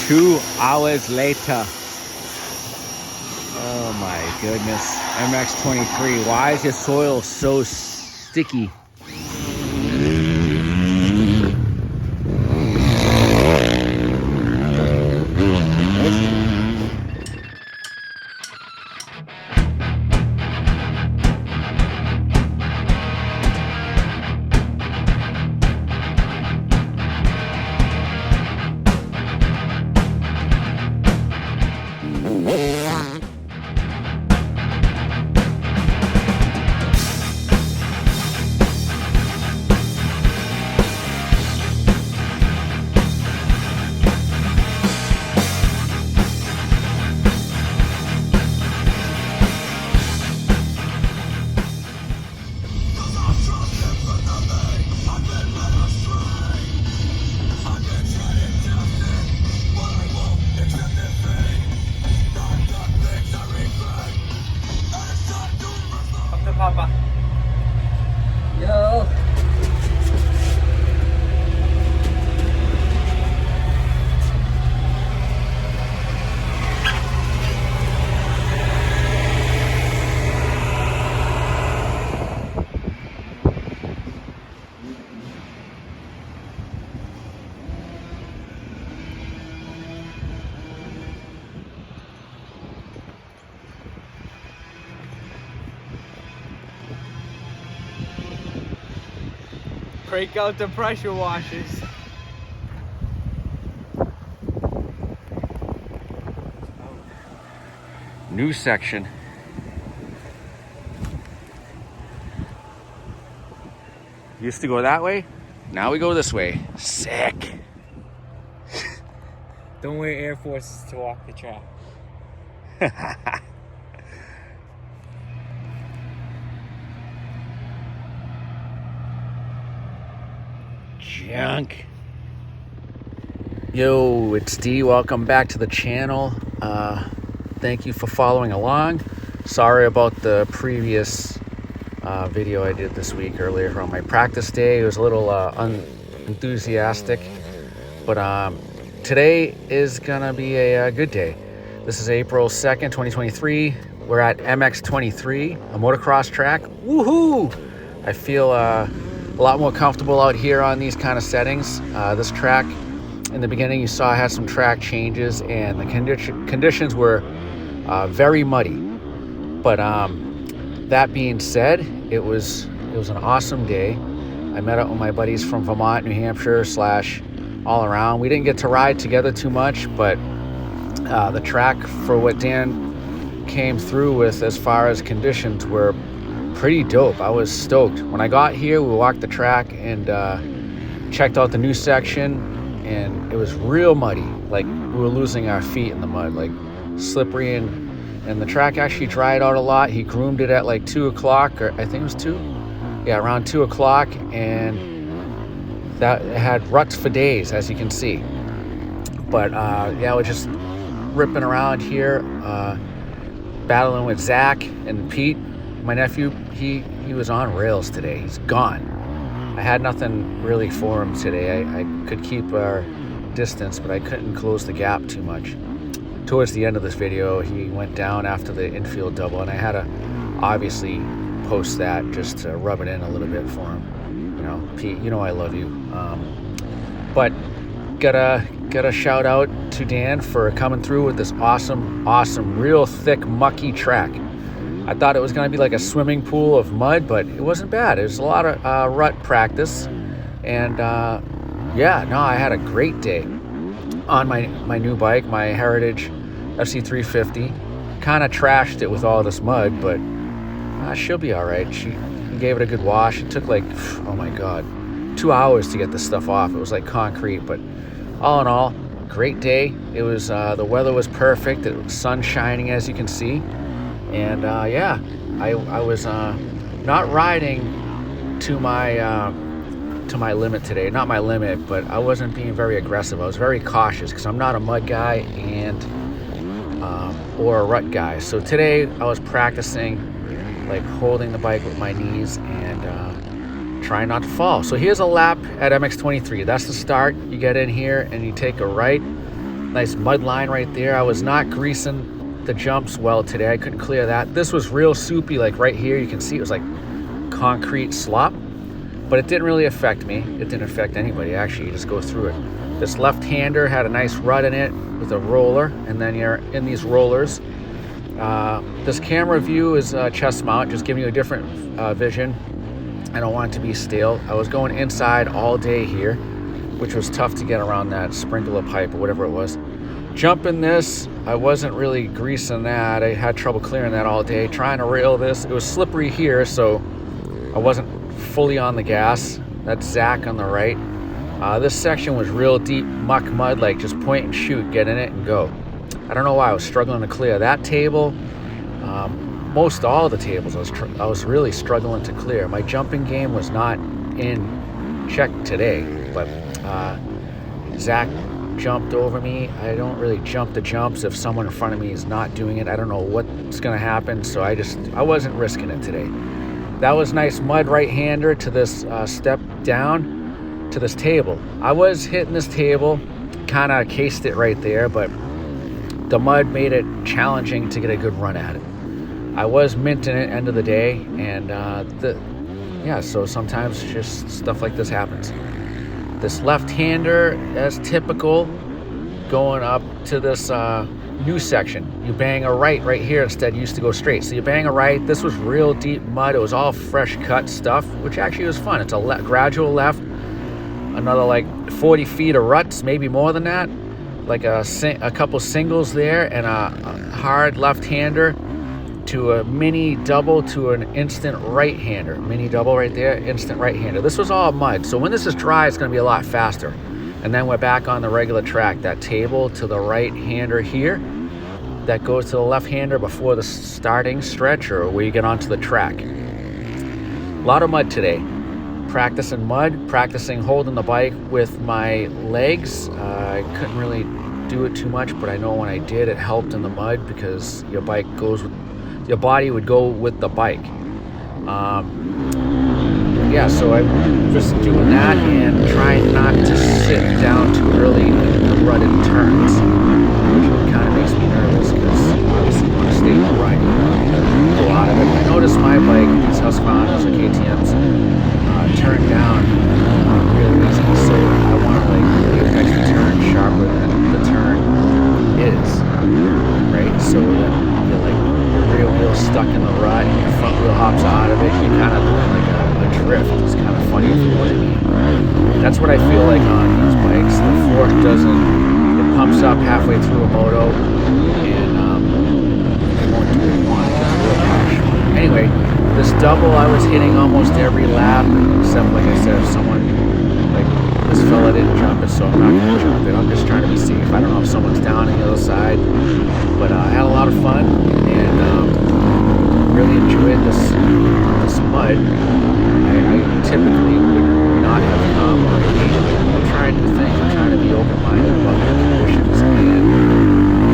2 hours later. Oh my goodness. Mx23, why is your soil so sticky? Papa. Yo. Break out the pressure washers. New section. Used to go that way. Now we go this way. Sick. Don't wear Air Forces to walk the track. Junk. Yo, it's D. Welcome back to the channel. Thank you for following along. Sorry about the previous video I did this week earlier on my practice day. It was a little unenthusiastic, but today is gonna be a good day. This is April 2nd, 2023. We're at Mx23, a motocross track. Woohoo! I feel a lot more comfortable out here on these kind of settings. This track, in the beginning, you saw I had some track changes, and the conditions were very muddy. But that being said, it was an awesome day. I met up with my buddies from Vermont, New Hampshire, / all around. We didn't get to ride together too much, but the track, for what Dan came through with as far as conditions, were pretty dope. I was stoked. When I got here, we walked the track and checked out the new section, and it was real muddy. Like, we were losing our feet in the mud, like slippery, and the track actually dried out a lot. He groomed it at like 2 o'clock, or I think it was 2. Yeah, around 2 o'clock, and that had ruts for days, as you can see. But yeah, we're just ripping around here, battling with Zach and Pete, my nephew. He was on rails today. He's gone. I had nothing really for him today. I could keep our distance, but I couldn't close the gap too much. Towards the end of this video, he went down after the infield double, and I had to obviously post that just to rub it in a little bit for him. You know, Pete, you know I love you. But gotta shout out to Dan for coming through with this awesome, real thick, mucky track. I thought it was going to be like a swimming pool of mud, but it wasn't bad. It was a lot of rut practice, and yeah, no, I had a great day on my new bike, my Heritage FC350. Kind of trashed it with all this mud, but she'll be all right. She gave it a good wash. It took like, oh my God, 2 hours to get this stuff off. It was like concrete, but all in all, great day. It was the weather was perfect. It was sun shining, as you can see. And yeah, I was not riding to my limit today. Not my limit, but I wasn't being very aggressive. I was very cautious because I'm not a mud guy and or a rut guy. So today I was practicing like holding the bike with my knees and trying not to fall. So here's a lap at Mx23. That's the start. You get in here and you take a right, Nice mud line right there. I was not greasing the jumps well today. I couldn't clear that. This was real soupy, like right here. You can see it was like concrete slop, but it didn't really affect me. It didn't affect anybody, actually. You just go through it. This left-hander had a nice rut in it with a roller, and then you're in these rollers. This camera view is chest mount, just giving you a different vision. I don't want it to be stale. I was going inside all day here, which was tough to get around that sprinkler pipe or whatever it was. Jumping this, I wasn't really greasing that. I had trouble clearing that all day. Trying to rail this, it was slippery here, so I wasn't fully on the gas. That's Zach on the right. This section was real deep muck mud, like just point and shoot, get in it and go. I don't know why I was struggling to clear that table. Most all the tables I was really struggling to clear. My jumping game was not in check today, but Zach jumped over me. I don't really jump the jumps if someone in front of me is not doing it. I don't know what's gonna happen, so I wasn't risking it today. That was nice mud right-hander to this step down to this table. I was hitting this table, kind of cased it right there, but the mud made it challenging to get a good run at it. I was minting it end of the day, and so sometimes just stuff like this happens. This left-hander, as typical, going up to this new section. You bang a right here instead. You used to go straight. So you bang a right. This was real deep mud. It was all fresh cut stuff, which actually was fun. It's a gradual left, another like 40 feet of ruts, maybe more than that. Like a couple singles there, and a hard left-hander to a mini double to an instant right-hander. Mini double right there, instant right-hander. This was all mud, so when this is dry, it's going to be a lot faster. And then we're back on the regular track. That table to the right-hander here, that goes to the left-hander before the starting stretch or where you get onto the track. A lot of mud today. Practicing mud, practicing holding the bike with my legs. I couldn't really do it too much, but I know when I did, it helped in the mud because your body would go with the bike. So I'm just doing that and trying not to sit down too early in the rutted turns, which kind of makes me nervous because obviously you want to stay in the right. A lot of it. I noticed my bike, these Husqvarnas or KTMs, turn down really easy, so I want to make the turn sharper than the turn is, right? So that your rear wheel's stuck in the rut and your front wheel hops out of it, you're kind of doing like a drift. It's kind of funny if you know what I mean. That's what I feel like on these bikes. The fork it pumps up halfway through a moto and it won't do what you want. It gets real harsh. Anyway, this double I was hitting almost every lap, except like I said, if someone, like this fella didn't jump it, so I'm not going to jump it. I'm just trying to be safe. I don't know if someone's down on the other side, but I had a lot of fun and really enjoyed this mud. I typically would not have come or I'm trying new things. I'm trying to be open-minded about the conditions and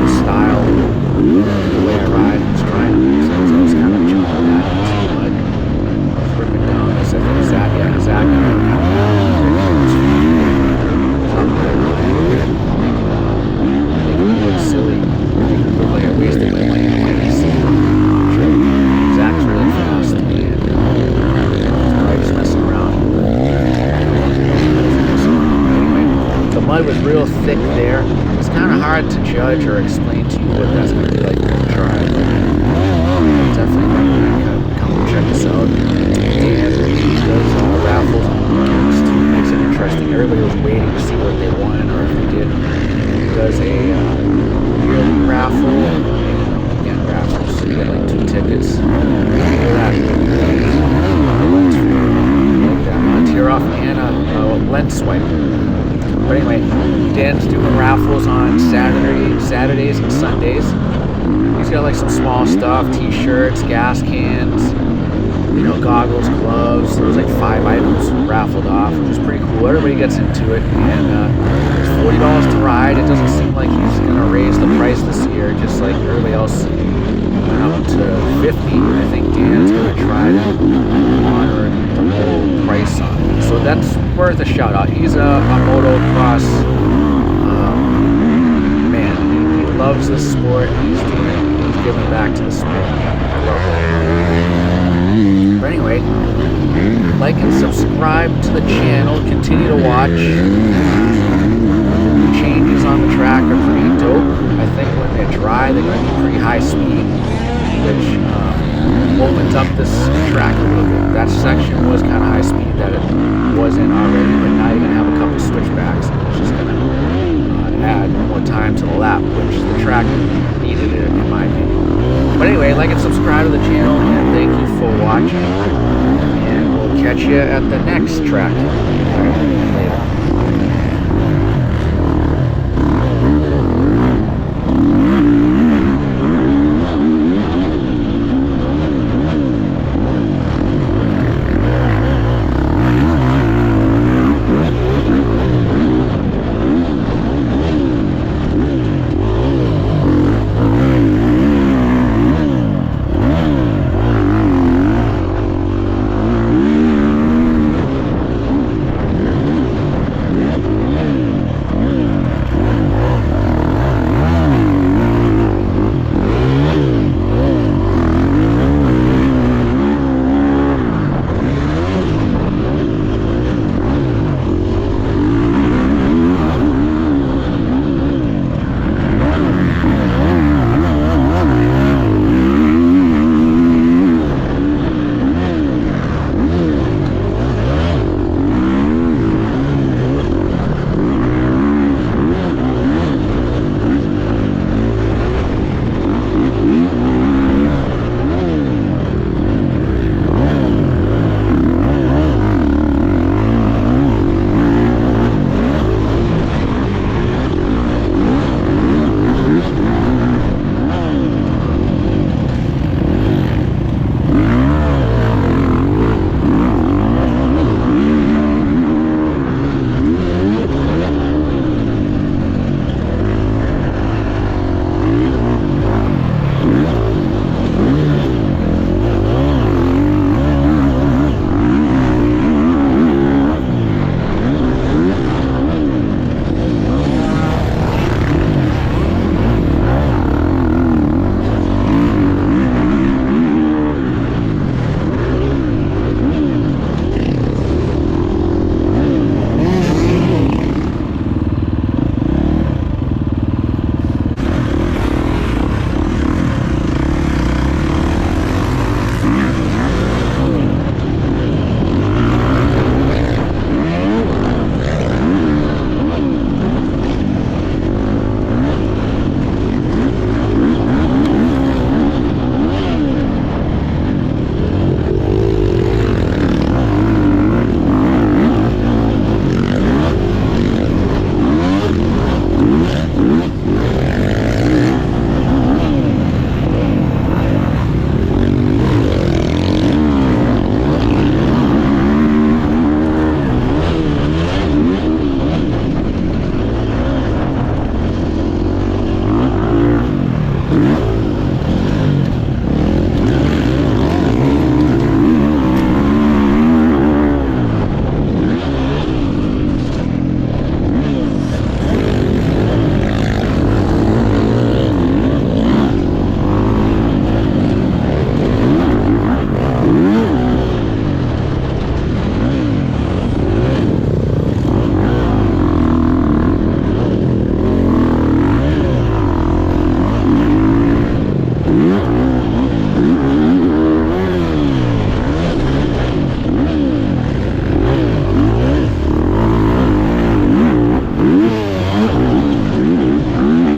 the style, the way I ride. I was trying to use those. I was kind of jumping that into mud. I was ripping down. I said, Zach, making me look silly. Making me look like I wasted my money on my AC. Zach's really fast and probably just messing around. Anyway, the mud was real thick there. It's kind of hard to judge or explain to you what that's going to be like when you try. Definitely recommend come and check this out. And does raffles and weekends too. Makes it interesting. Everybody was waiting to see what they won or if they did. He does a yearly raffle and a weekend raffle. So you get like 2 tickets. Tear off and a lens swipe. But anyway, Dan's doing raffles on Saturdays and Sundays. He's got like some small stuff, t-shirts, gas cans, goggles, gloves. There was like 5 items raffled off, which is pretty cool. Everybody gets into it, and it's $40 to ride. It doesn't seem like he's gonna raise the price this year, just like everybody else went up to 50. I think Dan's gonna try to honor the whole price on it. So that's worth a shout out. He's a motocross loves this sport. He's giving back to the sport. I love that. But anyway, like and subscribe to the channel. Continue to watch. The changes on the track are pretty dope. I think when they're dry, they're going to be pretty high speed, which opens up this track a little bit. That section was kind of high speed that it wasn't already, but now you're going to have a couple switchbacks, and it's just going to add more time to the lap, which the track needed it, in my opinion. But anyway, like and subscribe to the channel, and thank you for watching, and we'll catch you at the next track.